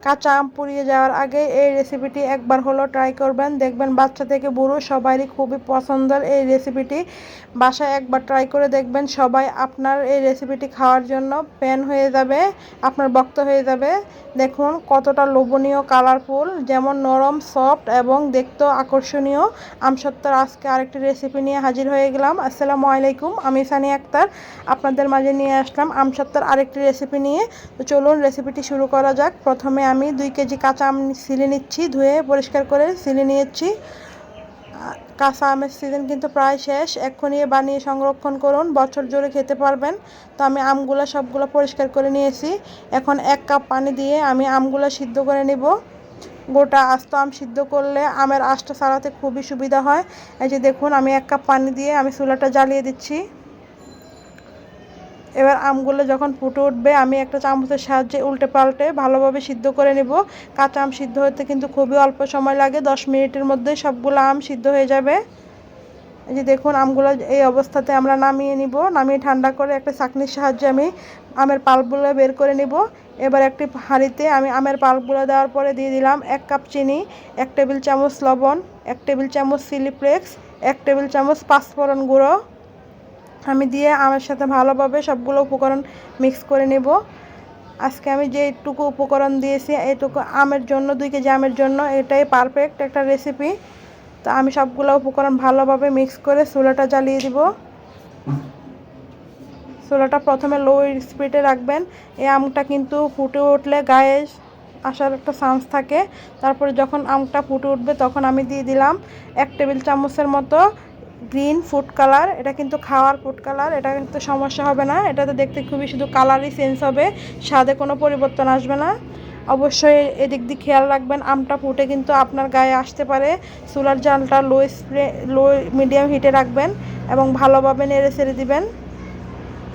কাঁচা আম পুড়িয়ে যাওয়ার আগে এই রেসিপিটি একবার হলো ট্রাই করবেন, দেখবেন বাচ্চা থেকে বুড়ো সবারই খুবই পছন্দের এই রেসিপিটি। বাসায় একবার ট্রাই করে দেখবেন, সবাই আপনার এই রেসিপিটি খাওয়ার জন্য ফ্যান হয়ে যাবে, আপনার ভক্ত হয়ে যাবে। দেখুন কতটা লোভনীয়, কালারফুল, যেমন নরম, সফট এবং দেখতেও আকর্ষণীয় আমসত্ত্বর আজকে আরেকটি রেসিপি নিয়ে হাজির হয়ে গেলাম। আসসালামু আলাইকুম, আমি সানিয়া আক্তার আপনাদের মাঝে নিয়ে আসলাম আমসত্ত্বর আরেকটি রেসিপি নিয়ে। তো চলুন রেসিপিটি শুরু করা যাক। প্রথমে আমি 2 কেজি কাঁচা আম ছিলে নিচ্ছি, ধুয়ে পরিষ্কার করে ছিলে নিয়েছি। কাঁচা আমের সিজন কিন্তু প্রায় শেষ, এক্ষুনি বানিয়ে সংরক্ষণ করুন, বছর জুড়ে খেতে পারবেন। তো আমি আমগুলো সবগুলো পরিষ্কার করে নিয়েছি। এখন 1 কাপ পানি দিয়ে আমি আমগুলো সিদ্ধ করে নিব। গোটা আস্ত আম সিদ্ধ করলে আমের আঁশটা ছাড়াতে খুবই সুবিধা হয়। এই যে দেখুন, আমি 1 কাপ পানি দিয়ে আমি চুলাটা জ্বালিয়ে দিচ্ছি। এবার আমগুলো যখন ফুটে উঠবে আমি একটা চামচের সাহায্যে উল্টে পাল্টে ভালোভাবে সিদ্ধ করে নেব। কাঁচা আম সিদ্ধ হতে কিন্তু খুবই অল্প সময় লাগে, 10 মিনিটের মধ্যে সবগুলো আম সিদ্ধ হয়ে যাবে। এই যে দেখুন, আমগুলো এই অবস্থাতে আমরা নামিয়ে নিব। নামিয়ে ঠান্ডা করে একটা ছাঁকনির সাহায্যে আমি আমের পাল্পগুলো বের করে নিব। এবার একটি হাঁড়িতে আমি আমের পাল্পগুলো দেওয়ার পরে দিয়ে দিলাম 1 কাপ চিনি, 1 টেবিল চামচ লবণ, 1 টেবিল চামচ চিলি ফ্লেক্স, 1 টেবিল চামচ পাঁচফোড়ন গুঁড়ো আমি দিয়ে আমের সাথে ভালোভাবে সবগুলো উপকরণ মিক্স করে নেব। আজকে আমি যেটুকু উপকরণ দিয়েছি এইটুকু আমের জন্য, 2 কেজি আমের জন্য এটাই পারফেক্ট একটা রেসিপি। তো আমি সবগুলো উপকরণ ভালোভাবে মিক্স করে চুলাটা জ্বালিয়ে দিব। চুলাটা প্রথমে লো স্পিডে রাখবেন। এই আমটা কিন্তু ফুটে উঠলে গায়ে আসার একটা চান্স থাকে। তারপরে যখন আমটা ফুটে উঠবে তখন আমি দিয়ে দিলাম 1 টেবিল চামচের মতো গ্রিন ফুড কালার। এটা কিন্তু খাওয়ার ফুড কালার, এটা কিন্তু সমস্যা হবে না। এটাতে দেখতে খুবই শুধু কালারই চেঞ্জ হবে, স্বাদে কোনো পরিবর্তন আসবে না। অবশ্যই এদিক দিয়ে খেয়াল রাখবেন, আমটা ফুটে কিন্তু আপনার গায়ে আসতে পারে। চুলার জালটা লো মিডিয়াম হিটে রাখবেন এবং ভালোভাবে নেড়ে ছেড়ে দিবেন।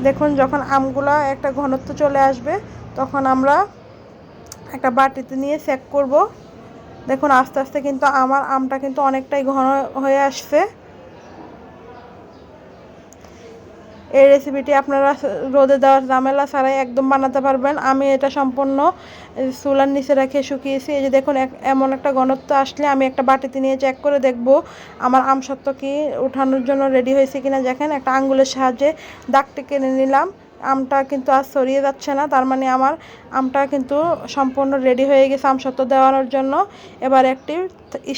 দেখুন, যখন আমগুলো একটা ঘনত্ব চলে আসবে তখন আমরা একটা বাটিতে নিয়ে চেক করব। দেখুন আস্তে আস্তে কিন্তু আমার আমটা কিন্তু অনেকটাই ঘন হয়ে আসছে। এই রেসিপিটি আপনারা রোদে দেওয়ার ঝামেলা ছাড়াই একদম বানাতে পারবেন। আমি এটা সম্পূর্ণ চুলার নিচে রেখে শুকিয়েছি। এই যে দেখুন, এমন একটা ঘনত্ব আসলে আমি একটা বাটিতে নিয়ে চেক করে দেখব আমার আমসত্ত্ব কি ওঠানোর জন্য রেডি হয়েছে কিনা। দেখেন, একটা আঙ্গুলের সাহায্যে দাগটি কেটে নিলাম, আমটা কিন্তু আর ছড়িয়ে যাচ্ছে না, তার মানে আমার আমটা কিন্তু সম্পূর্ণ রেডি হয়ে গেছে আমসত্ত্ব দেওয়ানোর জন্য। এবার একটি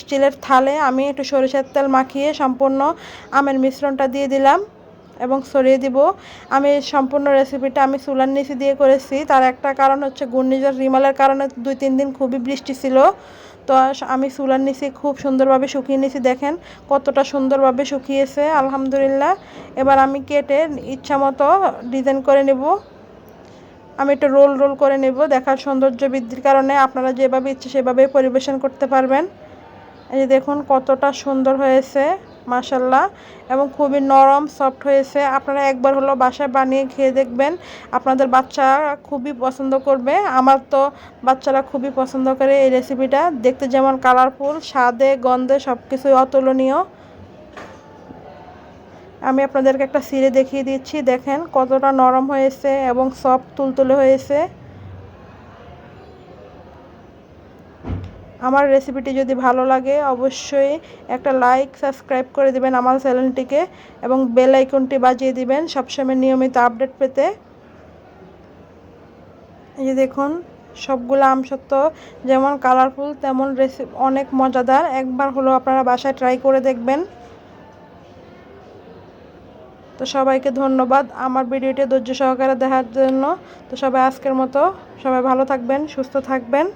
স্টিলের থালে আমি একটু সরিষার তেল মাখিয়ে সম্পূর্ণ আমের মিশ্রণটা দিয়ে দিলাম এবং ছড়িয়ে দিব। আমি সম্পূর্ণ রেসিপিটা আমি চুলার নিচে দিয়ে করেছি, তার একটা কারণ হচ্ছে ঘূর্ণিঝড় রিমালের কারণে 2-3 দিন খুবই বৃষ্টি ছিল। তো আমি চুলার নিচে খুব সুন্দরভাবে শুকিয়ে নিয়েছি। দেখেন কতটা সুন্দরভাবে শুকিয়েছে, আলহামদুলিল্লাহ। এবার আমি কেটে ইচ্ছা মতো ডিজাইন করে নেব। আমি একটু রোল রোল করে নেব, দেখার সৌন্দর্য বৃদ্ধির কারণে আপনারা যেভাবে ইচ্ছে সেভাবেই পরিবেশন করতে পারবেন। এই যে দেখুন কতটা সুন্দর হয়েছে, মাশাল্লাহ, এবং খুবই নরম সফট হয়েছে। আপনারা একবার হলো বাসায় বানিয়ে খেয়ে দেখবেন, আপনাদের বাচ্চা খুবই পছন্দ করবে। আমার তো বাচ্চারা খুবই পছন্দ করে এই রেসিপিটা। দেখতে যেমন কালারফুল, স্বাদে গন্ধে সব কিছুই অতুলনীয়। আমি আপনাদেরকে একটা ছিঁড়ে দেখিয়ে দিচ্ছি, দেখেন কতটা নরম হয়েছে এবং সফট তুলতুলে হয়েছে। আমার রেসিপিটি যদি ভালো লাগে অবশ্যই একটা লাইক, সাবস্ক্রাইব করে দিবেন আমার চ্যানেলটিকে এবং বেল আইকনটি বাজিয়ে দিবেন সবসময় নিয়মিত আপডেট পেতে। এই যে দেখুন, সবগুলো আমসত্ত্ব যেমন কালারফুল তেমন রেসিপি অনেক মজাদার। একবার হলো আপনারা বাসায় ট্রাই করে দেখবেন। তো সবাইকে ধন্যবাদ আমার ভিডিওটি ধৈর্য সহকারে দেখার জন্য। তো সবাই আজকের মতো সবাই ভালো থাকবেন, সুস্থ থাকবেন।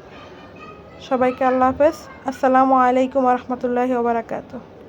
সবাইকে আল্লাহ হাফেজ। আসসালামু আলাইকুম ওয়া রাহমাতুল্লাহি ওয়া বারাকাতুহু।